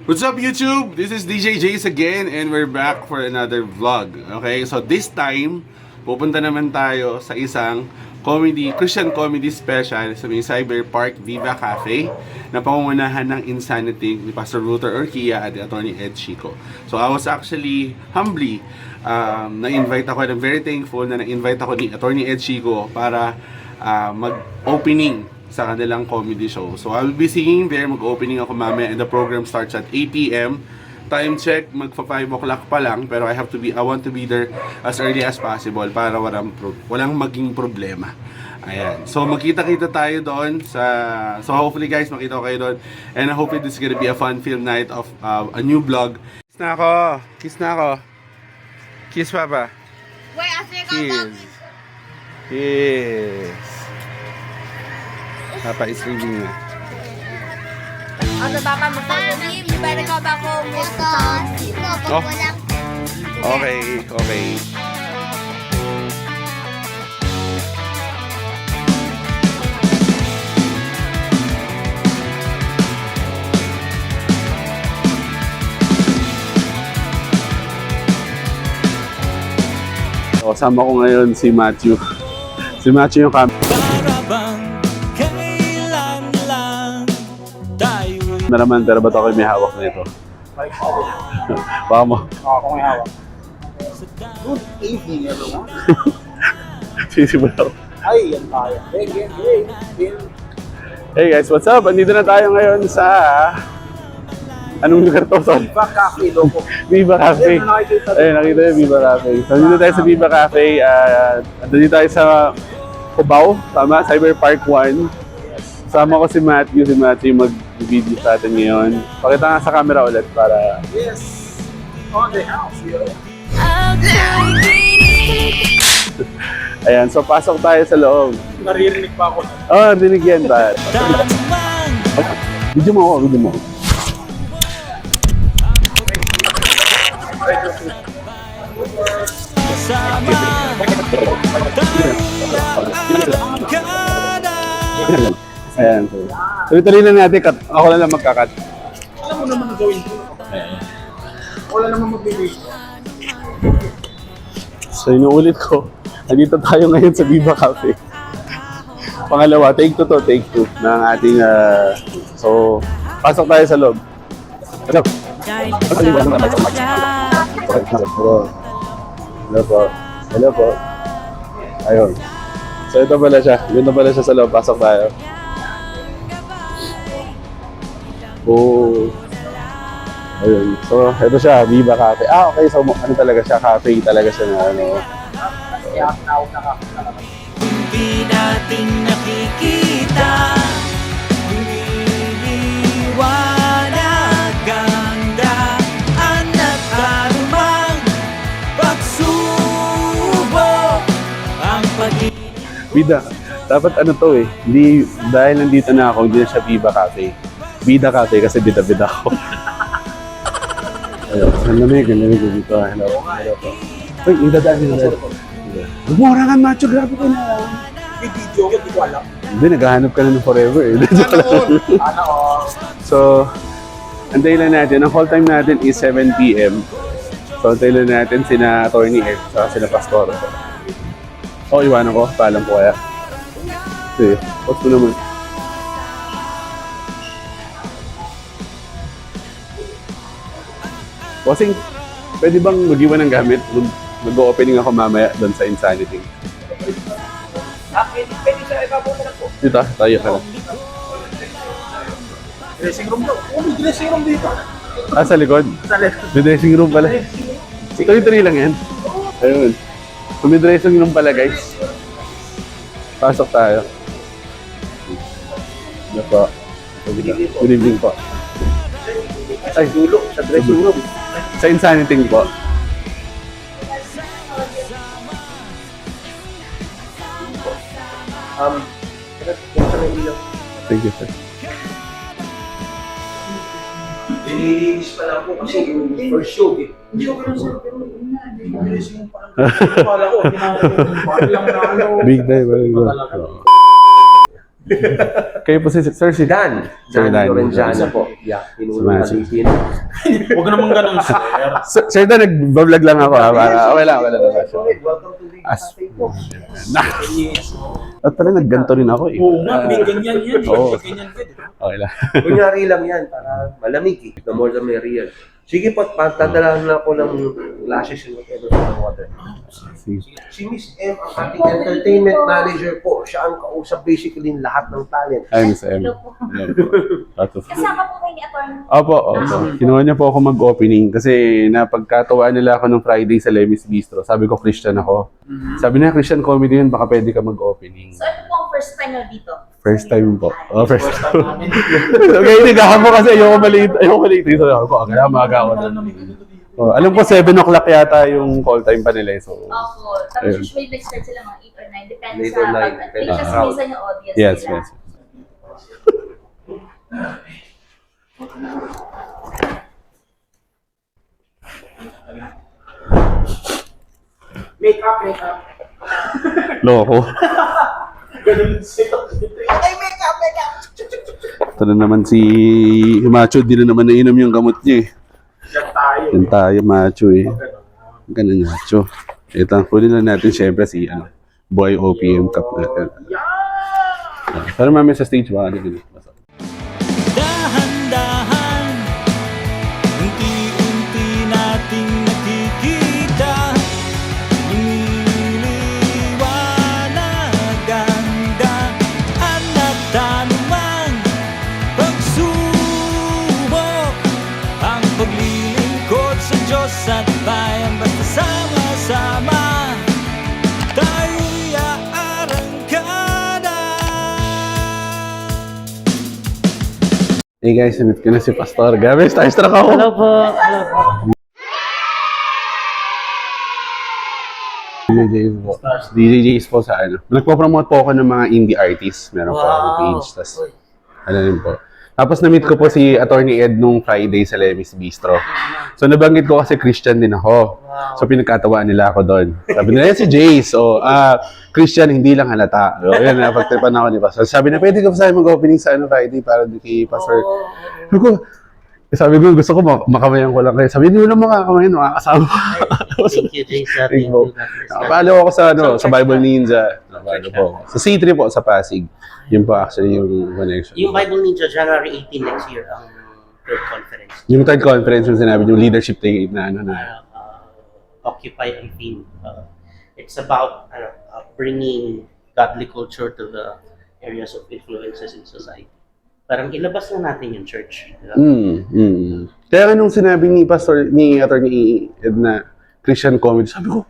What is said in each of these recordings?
What's up YouTube? This is DJ Jace again and we're back for another vlog. Okay, so this time, pupunta naman tayo sa isang Christian comedy special sa may Cyber Park Viva Cafe na pangungunahan ng Insanity ni Pastor Luther Urquia at Attorney Ed Chico. So I was actually humbly na-invite ako, and I'm very thankful na na-invite ako ni Attorney Ed Chico para mag-opening sa kanilang comedy show. So I will be singing there, mag-opening ako mamaya, and the program starts at 8 p.m. Time check, magpa 5 o'clock pa lang, pero I want to be there as early as possible para walang maging problema. Ayan. So magkita-kita tayo doon so hopefully guys, makita ko kayo doon, and I hope this is gonna be a fun film night of a new vlog. Kiss na ako. Kiss na ako. Kiss papa. Wait, I think I got Kiss. Kiss. Papa is reading na. Ano ba ka magpapalip? Better go back home with the sun. Oh. Okay, okay. Kasama ko ngayon si Matthew. Si Matthew yung cameraman, pero ba't ako may hawak na ito? Baka mo. Ako may hawak. Good evening, everyone. Sisimulan ako. Ay, yan tayo. Hey guys, what's up? Andito na tayo ngayon sa... Anong lugar to? Sorry. Viva Cafe, loko. Viva Cafe. Ayun, nakita niyo Viva Cafe. So, dito tayo sa Viva Cafe. Dito tayo sa Cubao, tama? Cyber Park 1. Sama ko si Matthew. Si Matthew mag-video sa atin ngayon. Pakita nga sa camera ulit para... Yes. On the house, yo. Ayan, so pasok tayo sa loob. Naririnig pa ako. Oh, dinig yan ba? Video mo ako, video mo ako. Ayan. So, tuloy na natin. Ako na lang magkakat. Alam mo naman ang gawin ko. Wala naman magbibig. So, inuulit ko. Nandito tayo ngayon sa Viva Cafe. Pangalawa, take 2 to, take 2 ng ating... so, pasok tayo sa loob. Pasok! Hello po. Hello po. Ayun. So, ito pala siya. Ito pala siya sa loob. Pasok tayo. Oh. Ayun. So, ito siya. Viva Cafe. Okay. So, ano talaga siya? Cafe talaga siya na ano. Kaya tawag na ka. Hindi natin nakikita, lumiliwanag ang daan at anumang pagsubok ang pag-ibig. Vida. Dapat ano to eh. Hindi, dahil nandito na ako, hindi na siya Viva Cafe. Vida Cafe kasi bida-bida ako. Ayun. Ang lamig dito. Hello. Hello po. Uy, idadaan nila. Gumura ka, Macho. Grabe ko na. May video, hindi ko alam. Hindi, naghahanap ka na ng forever eh. Sana all. So, antayin lang natin. Ang call time natin is 7 p.m. So, antayin lang natin sina Attorney Ed at sina Pastor. O, iwanan ko. Paalam ko kaya. Sige, post mo naman. Bossing, pwede bang mag-iwan ng gamit? Mag-opening ako mamaya doon sa Insanity. Pwede sa iba po na po. Dito, tayo ka lang. Dressing room daw. Oh, may dressing room dito. Sa likod? Sa left. May dressing room pala. Tuloy-tuloy lang yan. Ayun. May dressing room pala, guys. Pasok tayo. Ano po? Good evening po. Ay, dulo. Sa dressing room. Sa Insanity po. Thank you, sir. Nililinis pa lang po kasi yung first show eh. Hindi ko ganun sir, pero nililinis yung parang kala ko, lang na ano. Big day, very good. Kayo po si Sir si Dan. Sir Dan. Lorenzana po. Yeah, pinunong Sir. Alipin. Huwag naman ganun, sir. Sir Dan, nag-vlog lang ako. Okay lang. Welcome to the As- Cafe po. At pala nagganto rin ako eh. Oo nga, may ganyan yan. Oo. May ganyan ka, di ba? Okay lang. Kunyari lang yan, para malamig eh. The more the merrier. Sige po, patadalahan na ako ng glasses and whatever ng water. Si Miss M, ang ating entertainment manager po. Siya ang kausap basically lahat ng talent. Ay, Miss M. Hello po. Lots of- Kasama po kayo ni Atty. Opo. Kinuha niya po ako mag-opening kasi napagkatawaan nila ako nung Friday sa Lemis Bistro. Sabi ko, Christian ako. Sabi niya, Christian comedy yun, baka pwede ka mag-opening. So, ito po ang first time na dito. First time po. First First time. time namin. Okay, nagahan mo kasi ayoko maliit. So, ako, kaya maaga ako doon. Alam ko 7 o'clock yata yung call time pa nila. So, Opo. Tapos Ayun. usually nag-start sila mga 8 or 9. Depende 8 sa or 9, pag- depende kasi sa minsan yung audience yes, nila. yes. Make up. Loko. Ganun sila. Ito na naman si Macho, di na naman nainom yung gamot niya eh. Yan tayo. Yan tayo, Macho eh. Ganun Macho. Ito, kunin lang natin syempre si Boy OPM Cup natin. Pero mamaya sa stage ba? Dahan-dahan, unti-unti nating nakikita, lumiliwanag ang daan at tanumang pagsubok, ang paglilingkod sa Diyos at bayan basta sama-sama, tayo'y aarangkada. Hey guys, namit ko na si Pastor. Gabi, starstruck ako. Hello po. Hello po. DJ po. DJ po sa ano. Nagpo-promote po ako ng mga indie artists. Meron po akong page. Tapos, ano rin po. Tapos na-meet ko po si Attorney Ed nung Friday sa Lemis Bistro. So nabanggit ko kasi Christian din ako. So pinagkatawaan nila ako doon. Sabi nila, yan si Jace. So, Christian, hindi lang halata. So, yun, napagtripan ako ni Pastor. Sabi na, pwede ka pa sa mag-opening sa Friday para di kay Pastor. Sabi ko, gusto ko makamayan ko lang kayo. Sabi, hindi mo lang makakamayan, makakasama. Thank you, Jason. Thank you. God bless. Nakapalo ako sa sa Bible Ninja. Nakapalo po ako. Sa C3 po, sa Pasig. Yun po actually yung connection. Yung Bible Ninja, January 18 next year, ang third conference. Yung third conference yung sinabi, yung leadership thing na Occupy and Theme. It's about bringing godly culture to the areas of influences in society. Parang ilabas na natin yung church. Diba? Kaya nga nung sinabi ni Pastor, ni Attorney Ed na Christian comedy, sabi ko,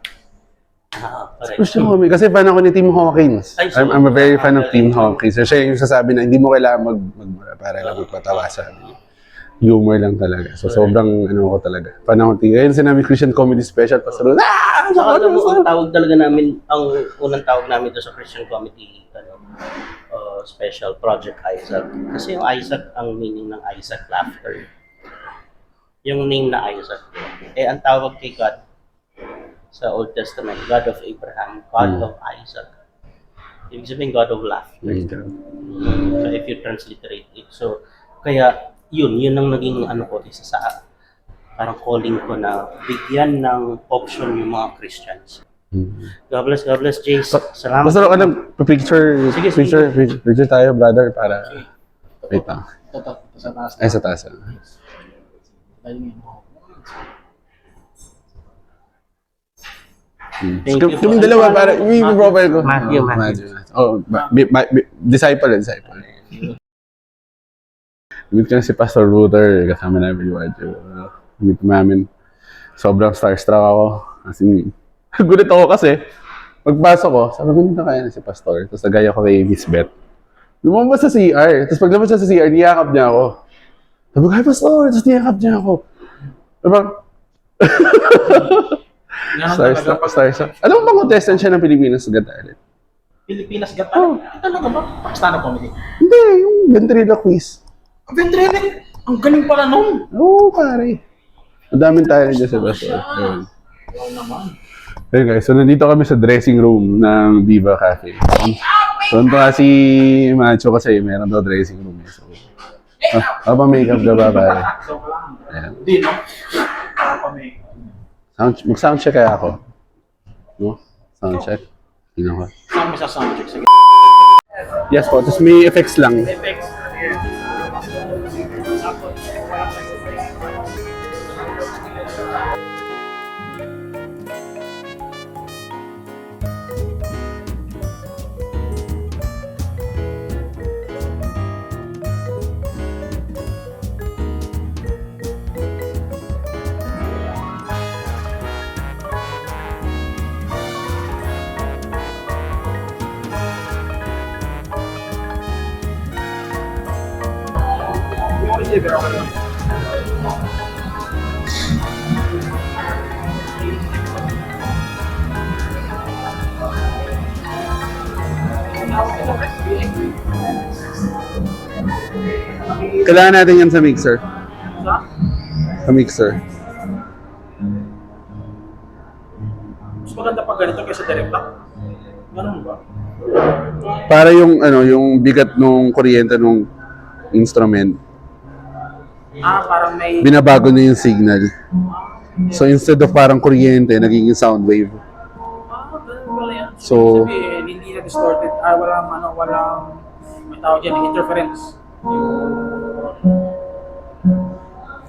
Correct. Christian comedy. Kasi fan ako ni Tim Hawkins. Ay, so- I'm a very fan of Tim Hawkins. So, siya yung sasabi na hindi mo kailangan magmura para lang magpatawa sa amin. Humor lang talaga. So, sobrang ano ko talaga. Fan ako. Ngayon sinabi Christian comedy special, Pastor, Saka alam mo, ang tawag talaga namin, ang unang tawag namin doon sa Christian Comedy special, Project Isaac. Kasi yung Isaac, ang meaning ng Isaac, laughter. Yung name na Isaac. Eh, ang tawag kay God sa Old Testament, God of Abraham, God of Isaac. Ibig sabihin, God of laughter. So, if you transliterate it. So, kaya, yun ang naging ano ko, isa sa parang calling ko na bigyan ng option yung mga Christians. God bless, Jace. Salamat. Pastor, alam, picture tayo, brother, para... Wait lang. Sa taas. Ay, sa taas. Thank you po. Kaming dalawa, para i-profile ko. Matthew. Oh, disciple. Meet ko na si Pastor Luther, kasama namin yung Wadyo. Meet namin. Sobrang starstruck ako. Kasi, gulit ako kasi, magpasok ko, sabi ko, dito kaya na si Pastor. Tapos nagaya ko kay Miss Beth. Lumabas sa CR. Tapos paglabas siya sa CR, niyakap niya ako. Sabi ko, hi Pastor! Tapos niyakap niya ako. Diba? Starstruck. Alam mo bang contestant siya ng Pilipinas Got Talent? Pilipinas Got Talent. Talaga ba? Pakistano comedy. Hindi, yung ventriloquist. Ventriloquist. Ang galing pala nun. Oo, pare. Ang daming talent dyan sa Pastor. Ayun. Oo naman. Ayun guys, so nandito kami sa dressing room ng Viva Cafe. Tuntua si Macho kasi meron daw dressing room. So, makeup ka ba, pare? So, lang. Ayan. Hindi, no? Para pa may... Mag-sound check kaya ako. No? Sound check. Tingnan ko. Saan mo sa soundcheck? Sige. Yes po, tapos may effects lang. Effects. Here. Kailangan natin yan sa mixer. Sa mixer. Mas maganda pag ganito kaysa direct lang. Ganun ba? Para yung ano, yung bigat nung kuryente nung instrument, Parang may... binabago na yung signal. So instead of parang kuryente, nagiging sound wave. Ganun pala yan. So- Sabihin, hindi na distorted. Walang... May tawag dyan, interference.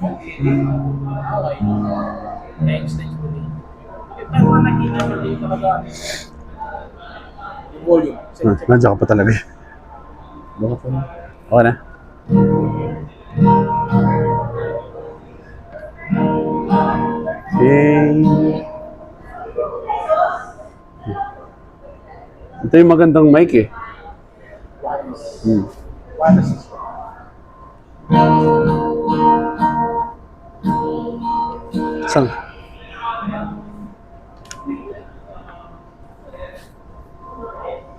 Okay. Thanks for it. Pero nakita ko din talaga yung volume. Nandiyan ka pa talaga. Baka pa. Okay na. Okay. Ito yung magandang mic eh. Wireless. Saan?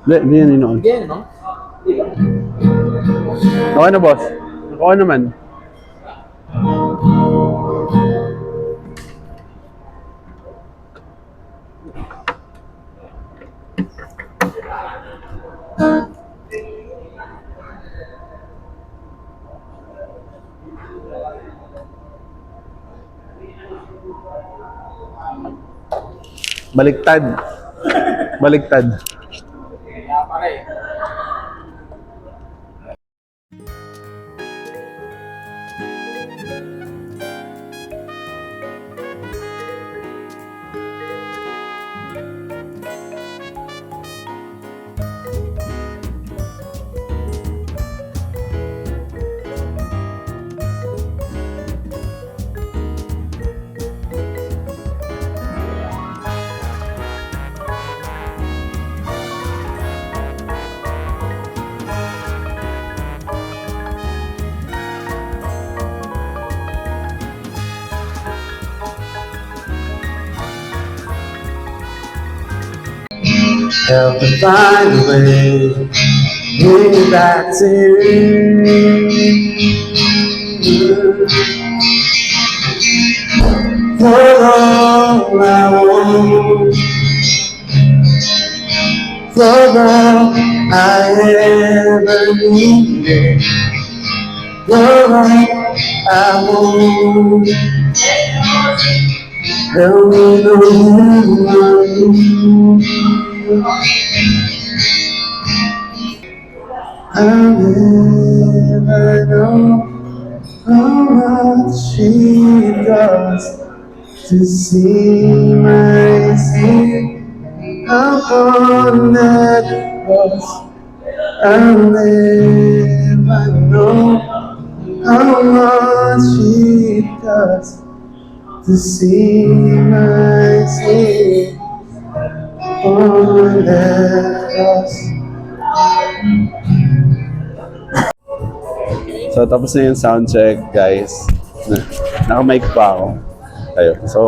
Hindi yan inoon. Again, no? Okay na boss. Okay naman. Baliktad. Baliktad. Kaya pare. Help me find a way, bring me back to you. For all I want, for all I ever needed, for all I want. Help me know who I am. I'll never know how much it costs to see my sin upon that cross. I'll never know how much it costs to see my sin on that cross. So, tapos na yung sound check, guys. Naka-mic pa ako. Ayun. So,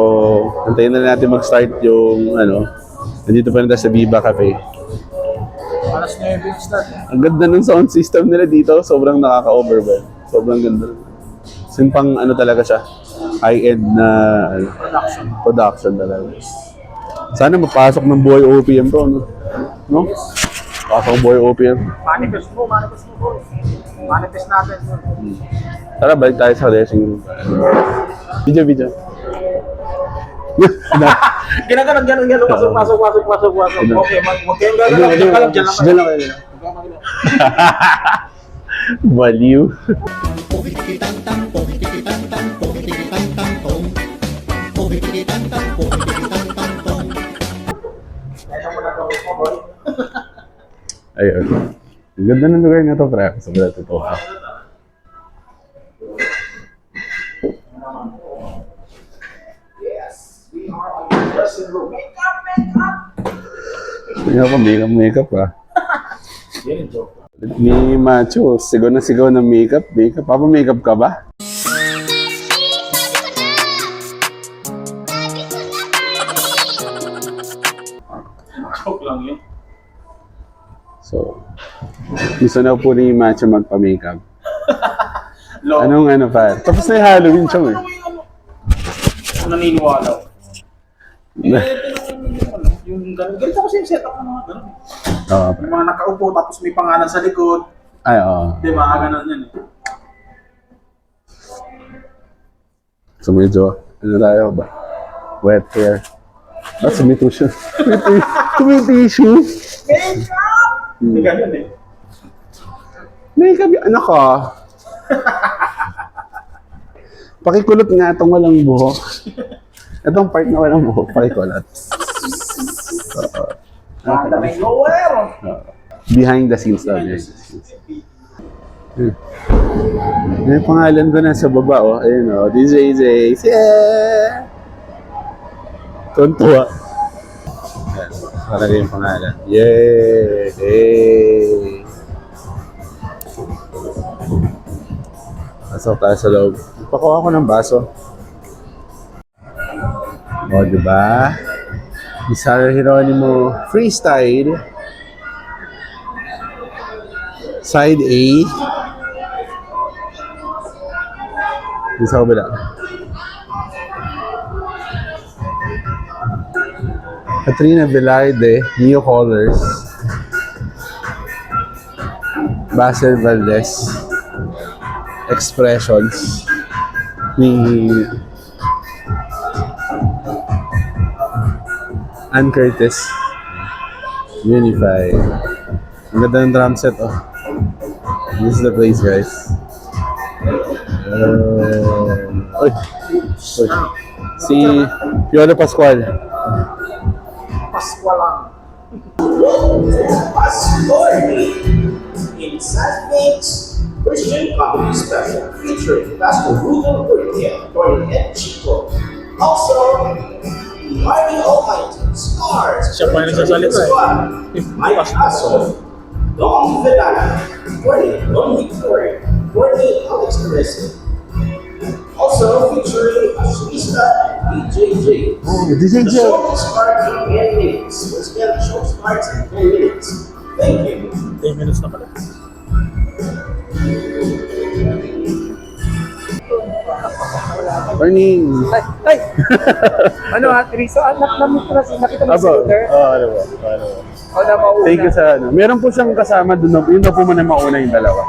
antayin na natin mag-start yung, nandito pa rin tayo sa Viva Cafe. Alas 9 yung start. Ang ganda ng sound system nila dito. Sobrang nakaka-overwhelm. Sobrang ganda. Sin pang, talaga siya. High-end na, production talaga. Sana mapasok ng buhay OPM to, no? Pasok boy open. Manifest mo, boy. Manifest natin. Tara, balik tayo sa dressing room. Video. Ganun. Pasok. Okay, huwag kayong gagalaw. Diyan ka lang, dyan lang. Diyan lang kayo. Baliw. Ayun. Ang ganda ng lugar na to, pre. Sobrang totoo. Hindi ako makeup ah. Ni Macho, sigaw na sigaw ng makeup. Papa-makeup ka ba? Joke lang yun. So, gusto na po ni Macho magpa-makeup. Lo. Anong ano pa? Tapos na yung Halloween siya eh. Naniniwala ko. Yung gano'n. Ganito kasi yung setup ng mga gano'n. Oo, pre. Yung mga nakaupo tapos may pangalan sa likod. Ay, oo. Di ba? Gano'n yan eh. So medyo, ano tayo ba? Wet hair. Sumitissue. Sumitissue. Hindi gano'n eh. Makeup yung ano ka? Pakikulot nga itong walang buhok. Itong part na walang buhok, pakikulot. Daming nowhere. Behind the scenes daw. May pangalan ko na sa baba, oh. Ayun, oh. DJ Jace. Yeah! Tuntua. Ayan, parang yung pangalan. Yay! Hey! Pasok tayo sa loob. Pakuha ko ng baso. O, diba? Isara Hieronimo Freestyle. Side A. Dito sa kabila. Katrina Velarde, Neo Colors. Basil Valdez. Expressions ni Ann Curtis. Unify. Ang ganda ng drum set, oh. This is the place, guys. Oy. Si Piolo Pascual. Paswalang. Inside Mix Christian Comedy Special featuring Pastor Ruben Urquia, Tony and Chico. Also, Mighty Almighty, Scars, Siya pa yung nagsasalita eh. Mike Asso, Don Vidal, Don Victoria, Courtney Alex Teresa. Also featuring Ashwista and DJ. Oh, DJ The show will start in 10 minutes. Once again, the show starts in 10 minutes. Thank you. 10 minutes na pala. Morning! Ay! Ano ha, Triso? Nakita mo si Luther? ano ba? O na mauna. Thank you sa ano. Meron po siyang kasama doon. Yun na po muna mauna yung dalawa.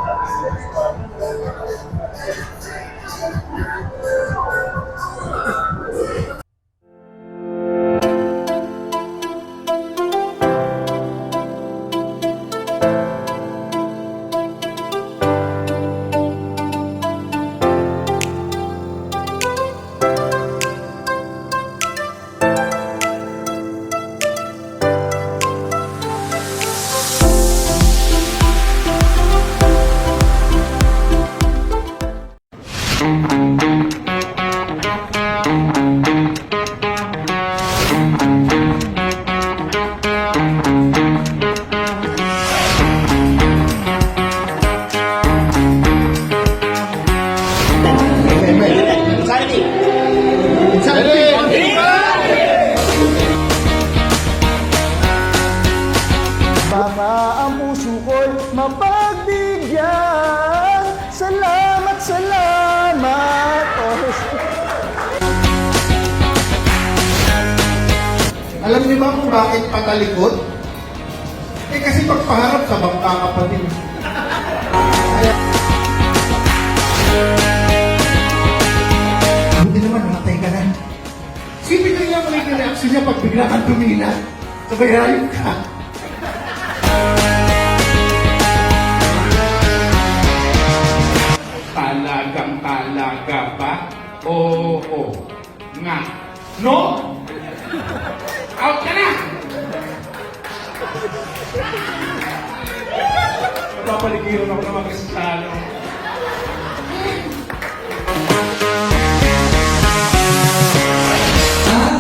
Baka ang puso ko'y mapagbigyan. Salamat, salamat. Alam niyo ba kung bakit patalikod? Eh kasi pagpaharap ka, bangka ka pa din. Buti naman, nakatay ka na. Sino kaya mo yung reaction niya pag bigla kang tumila? Sabay hayop ka. Talagang talaga ba? Oo. Nga. No? Out ka na! Napapaligiran ako ng mga kasitalo.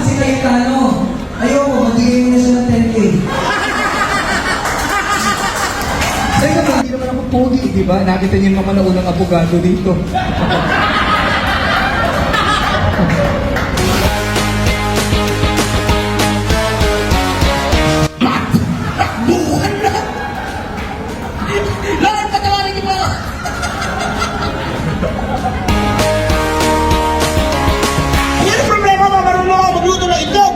Si Cayetano, ayoko, mag-iiwan mo na siya ng 10K. Sa'yo naman, hindi naman ako pogi, di ba? Nakita niyo naman na unang abogado dito. Bukan na! Lahat patawarin niyo po! Ano problema ba? Marunong ako magluto ng itlog!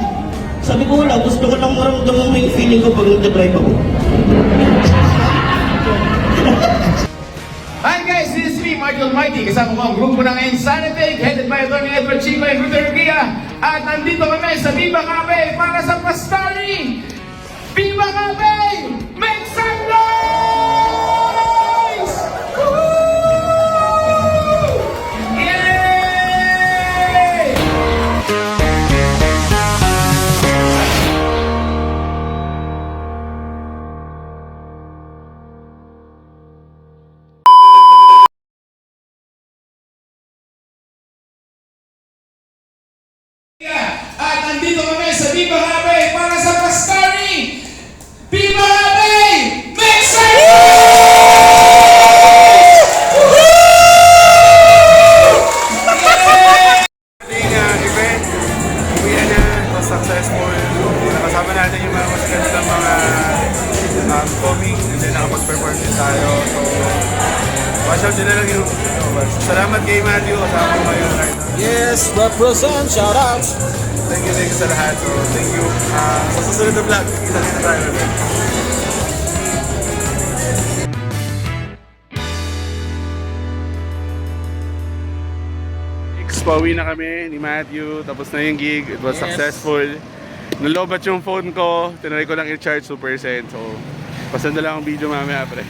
Sabi ko wala, gusto ko lang maramdaman mo yung feeling ko pag nagdadrive ako. Hi guys, this is me, Michael Mighty. Kasama ko ang grupo ng Insanity, headed by Atty. Edward Chico and Ruth Gia. At nandito kami sa Viva Cafe para sa Pastari! Viva Cafe! Make some noise! Woo! Yay! At nandito kami sa Viva Cafe para sa Pastari! Viva Cafe! Make some Ating event, uwian na, it was successful. Nakasama natin yung mga magagandang mga comics and then nakapag-perform din tayo. So, watch out din na lang yung salamat kay Matthew, kasama ko ngayon right now. Yes, represent, shout out! Thank you sa lahat. So, thank you. Sa susunod na vlog, kita-kita tayo ulit. Pauwi na kami ni Matthew, tapos na yung gig, it was successful. Nalobat yung phone ko, tinry ko lang i-charge 2%, so pasanda lang ang video mamaya pre.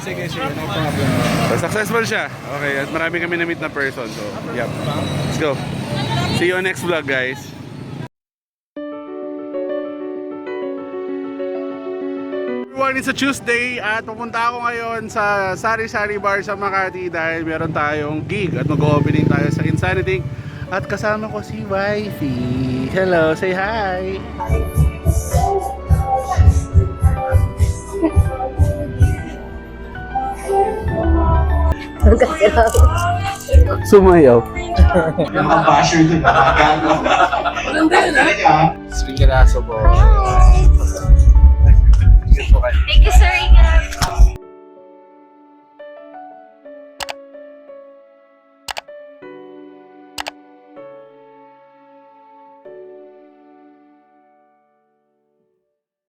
Sige, no problem. So, successful siya, okay, at marami kami na-meet na person, so yep. Let's go. See you on next vlog guys. Everyone, it's a Tuesday at pupunta ako ngayon sa Sari Sari Bar sa Makati dahil meron tayong gig at mag-opening tayo sa Insanity at kasama ko si Wifey. Hello, say hi! Sumayaw. Yung mga basher doon, nakagano. Talaga. Swingeraso po. Thank you